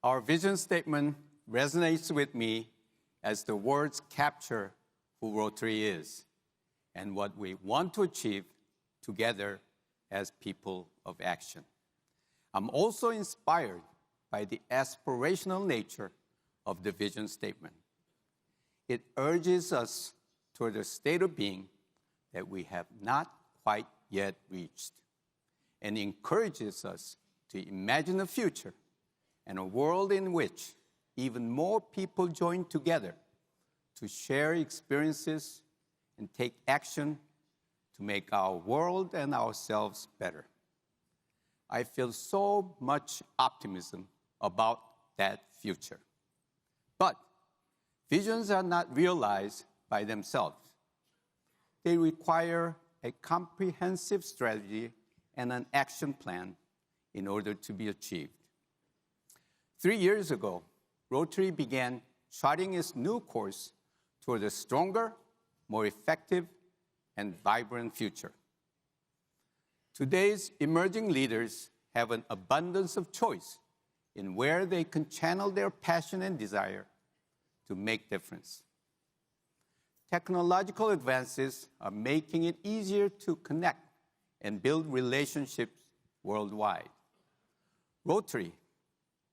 Our vision statement resonates with me as the words capture who Rotary is and what we want to achieve together as people of action. I'm also inspired by the aspirational nature of the vision statement. It urges us toward a state of being that we have not quite yet reached, and encourages us to imagine a future and a world in which even more people join together to share experiences and take action to make our world and ourselves better. I feel so much optimism about that future. But visions are not realized by themselves. They require a comprehensive strategy and an action plan in order to be achieved. 3 years ago, Rotary began charting its new course toward a stronger, more effective, and vibrant future. Today's emerging leaders have an abundance of choice in where they can channel their passion and desire to make difference. Technological advances are making it easier to connect and build relationships worldwide. Rotary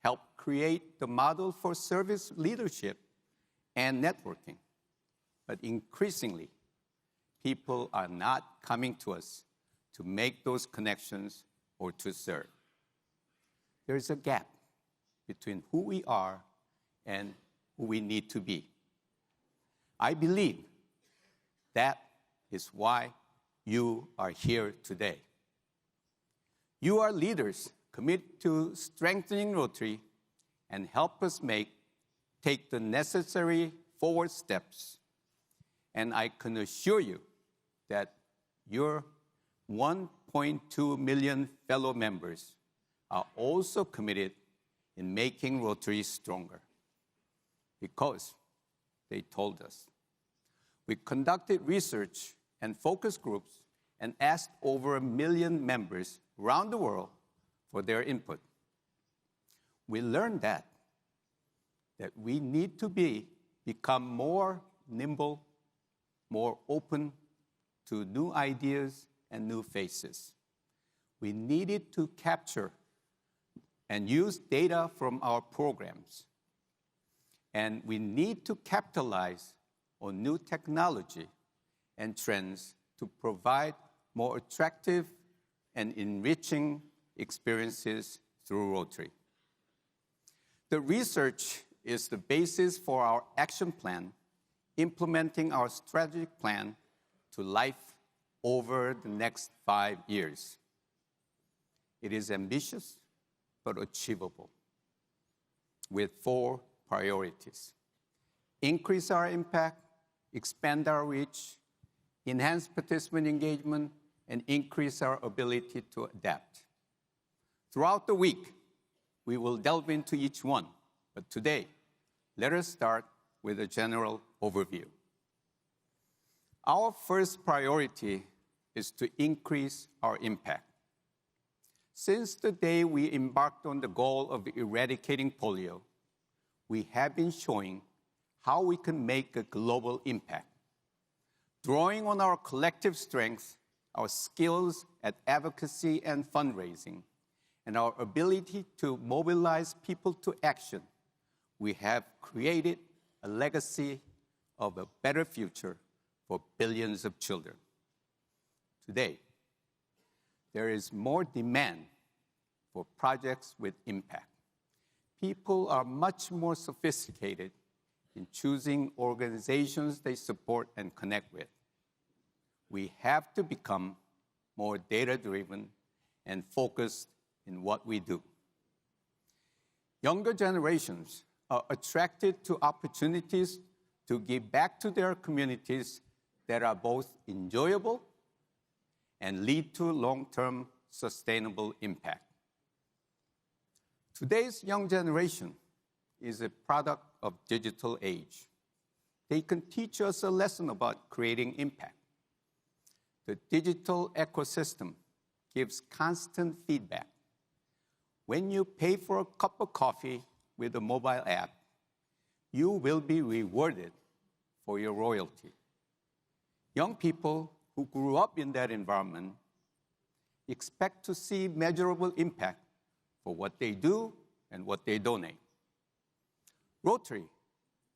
helped create the model for service leadership and networking. But increasingly, people are not coming to us to make those connections or to serve. There is a gap between who we are and who we need to be. I believe that is why you are here today. You are leaders committed to strengthening Rotary and help us take the necessary forward steps. And I can assure you that your 1.2 million fellow members are also committed in making Rotary stronger, because they told us. We conducted research and focus groups and asked over 1 million members around the world for their input. We learned that we need to become more nimble, more open to new ideas and new faces. We needed to capture and use data from our programs. And we need to capitalize on new technology and trends to provide more attractive and enriching experiences through Rotary. The research is the basis for our action plan, implementing our strategic plan to life over the next 5 years. It is ambitious, but achievable, with 4 priorities: increase our impact, expand our reach, enhance participant engagement, and increase our ability to adapt. Throughout the week, we will delve into each one, but today, let us start with a general overview. Our first priority is to increase our impact. Since the day we embarked on the goal of eradicating polio, we have been showing how we can make a global impact. Drawing on our collective strengths, our skills at advocacy and fundraising, and our ability to mobilize people to action, we have created a legacy of a better future for billions of children. Today, there is more demand for projects with impact. People are much more sophisticated in choosing organizations they support and connect with. We have to become more data-driven and focused in what we do. Younger generations are attracted to opportunities to give back to their communities that are both enjoyable and lead to long-term sustainable impact. Today's young generation is a product of digital age. They can teach us a lesson about creating impact. The digital ecosystem gives constant feedback. When you pay for a cup of coffee with a mobile app, you will be rewarded for your loyalty. Young people who grew up in that environment expect to see measurable impact for what they do and what they donate. Rotary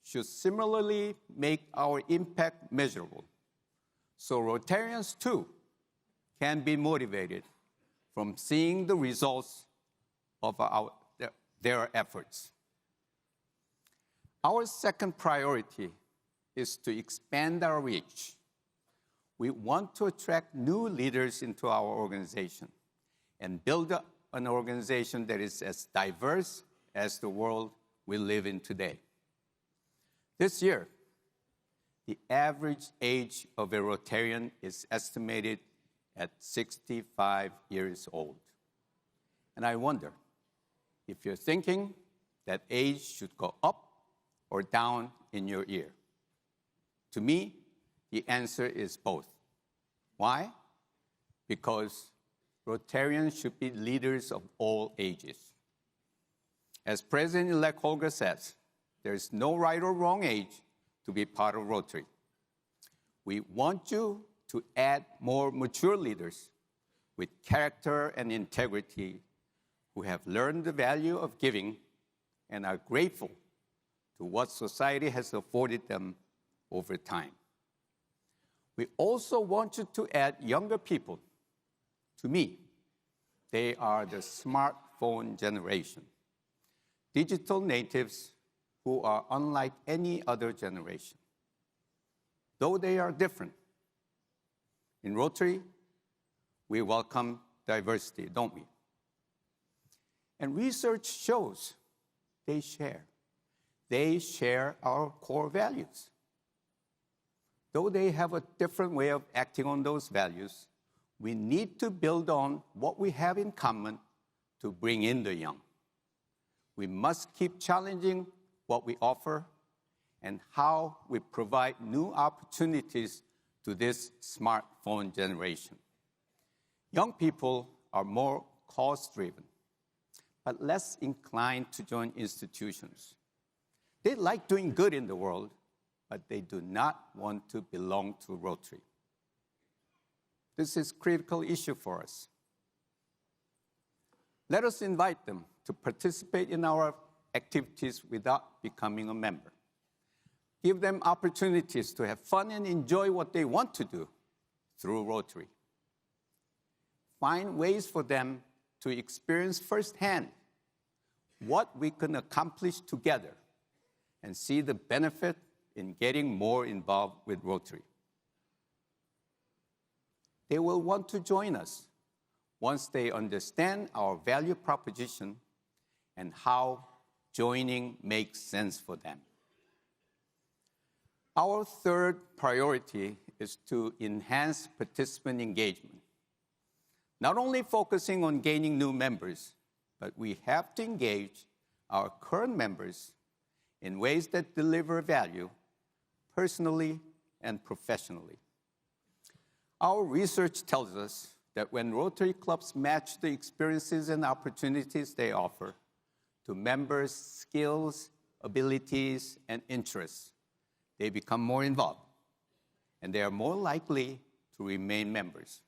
should similarly make our impact measurable, so Rotarians too can be motivated from seeing the results of their efforts. Our second priority is to expand our reach. We want to attract new leaders into our organization and build an organization that is as diverse as the world we live in today. This year, the average age of a Rotarian is estimated at 65 years old. And I wonder if you're thinking that age should go up or down in your ear. To me, the answer is both. Why? Because Rotarians should be leaders of all ages. As President-elect Holger says, there is no right or wrong age to be part of Rotary. We want you to add more mature leaders with character and integrity who have learned the value of giving and are grateful to what society has afforded them over time. We also want you to add younger people. To me, they are the smartphone generation, digital natives who are unlike any other generation. Though they are different, in Rotary, we welcome diversity, don't we? And research shows they share. They share our core values. Though they have a different way of acting on those values, we need to build on what we have in common to bring in the young. We must keep challenging what we offer and how we provide new opportunities to this smartphone generation. Young people are more cause-driven, but less inclined to join institutions. They like doing good in the world, but they do not want to belong to Rotary. This is a critical issue for us. Let us invite them to participate in our activities without becoming a member. Give them opportunities to have fun and enjoy what they want to do through Rotary. Find ways for them to experience firsthand what we can accomplish together and see the benefit in getting more involved with Rotary. They will want to join us once they understand our value proposition and how joining makes sense for them. Our third priority is to enhance participant engagement. Not only focusing on gaining new members, but we have to engage our current members in ways that deliver value personally and professionally. Our research tells us that when Rotary clubs match the experiences and opportunities they offer to members' skills, abilities, and interests, they become more involved, and they are more likely to remain members.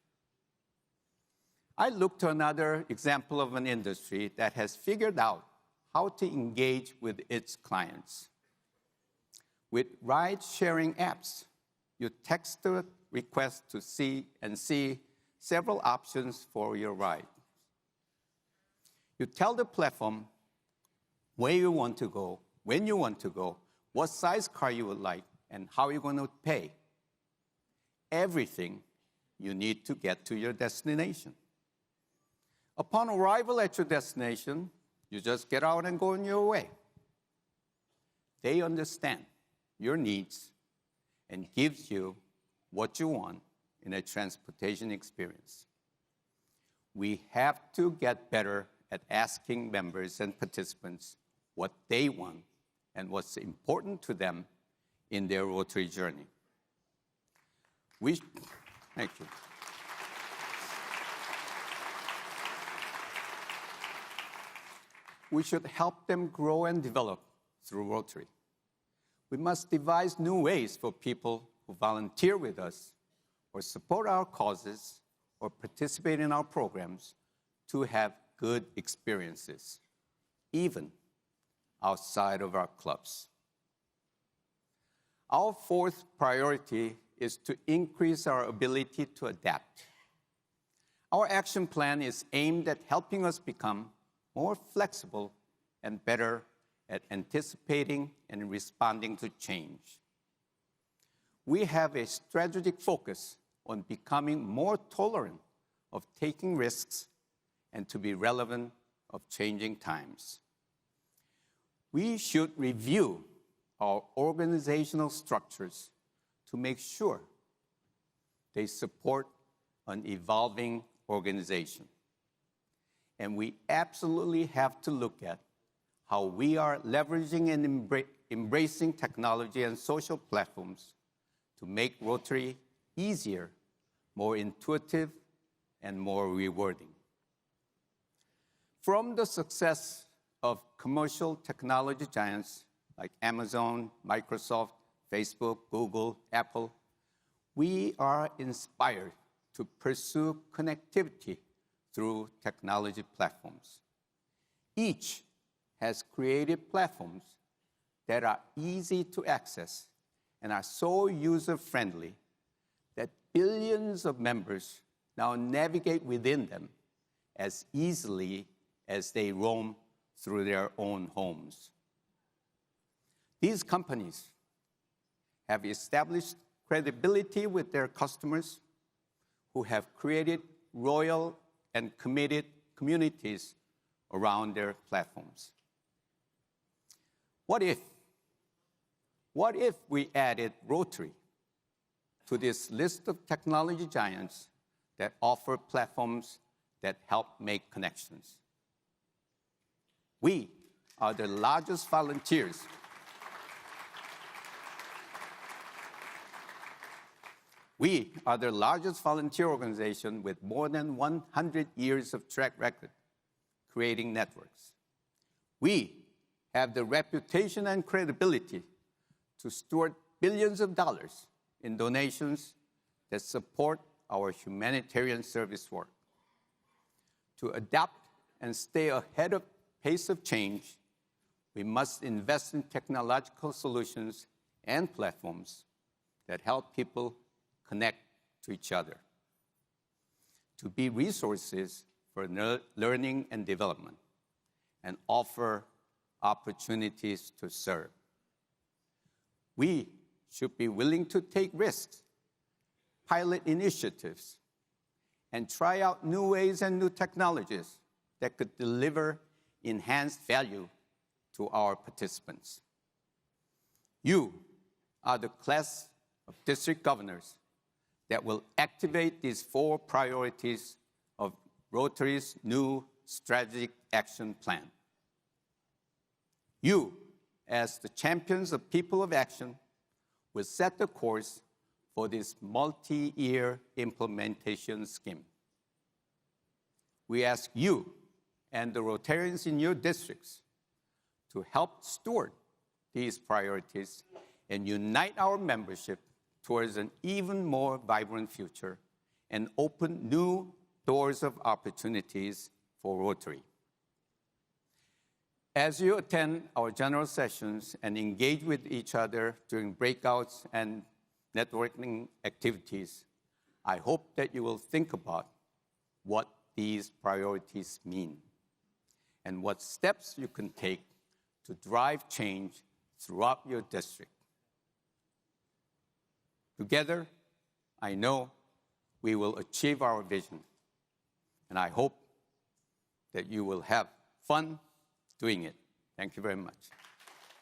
I look to another example of an industry that has figured out how to engage with its clients. With ride-sharing apps, you text a request to see several options for your ride. You tell the platform where you want to go, when you want to go, what size car you would like, and how you're going to pay. Everything you need to get to your destination. Upon arrival at your destination, you just get out and go on your way. They understand your needs and gives you what you want in a transportation experience. We have to get better at asking members and participants what they want and what's important to them in their Rotary journey. Thank you. we should help them grow and develop through Rotary. We must devise new ways for people who volunteer with us or support our causes or participate in our programs to have good experiences, even outside of our clubs. Our fourth priority is to increase our ability to adapt. Our action plan is aimed at helping us become more flexible and better at anticipating and responding to change. We have a strategic focus on becoming more tolerant of taking risks and to be relevant of changing times. We should review our organizational structures to make sure they support an evolving organization. And we absolutely have to look at how we are leveraging and embracing technology and social platforms to make Rotary easier, more intuitive, and more rewarding. From the success of commercial technology giants like Amazon, Microsoft, Facebook, Google, Apple, we are inspired to pursue connectivity through technology platforms. Each has created platforms that are easy to access and are so user-friendly that billions of members now navigate within them as easily as they roam through their own homes. These companies have established credibility with their customers who have created loyal and committed communities around their platforms. What if we added Rotary to this list of technology giants that offer platforms that help make connections? We are the largest volunteers. We are the largest volunteer organization with more than 100 years of track record creating networks. We have the reputation and credibility to steward billions of dollars in donations that support our humanitarian service work. To adapt and stay ahead of pace of change, we must invest in technological solutions and platforms that help people connect to each other, to be resources for learning and development, and offer opportunities to serve. We should be willing to take risks, pilot initiatives, and try out new ways and new technologies that could deliver enhanced value to our participants. You are the class of district governors that will activate these four priorities of Rotary's new strategic action plan. You, as the champions of people of action, will set the course for this multi-year implementation scheme. We ask you and the Rotarians in your districts to help steward these priorities and unite our membership towards an even more vibrant future and open new doors of opportunities for Rotary. As you attend our general sessions and engage with each other during breakouts and networking activities, I hope that you will think about what these priorities mean and what steps you can take to drive change throughout your district. Together, I know we will achieve our vision, and I hope that you will have fun doing it. Thank you very much.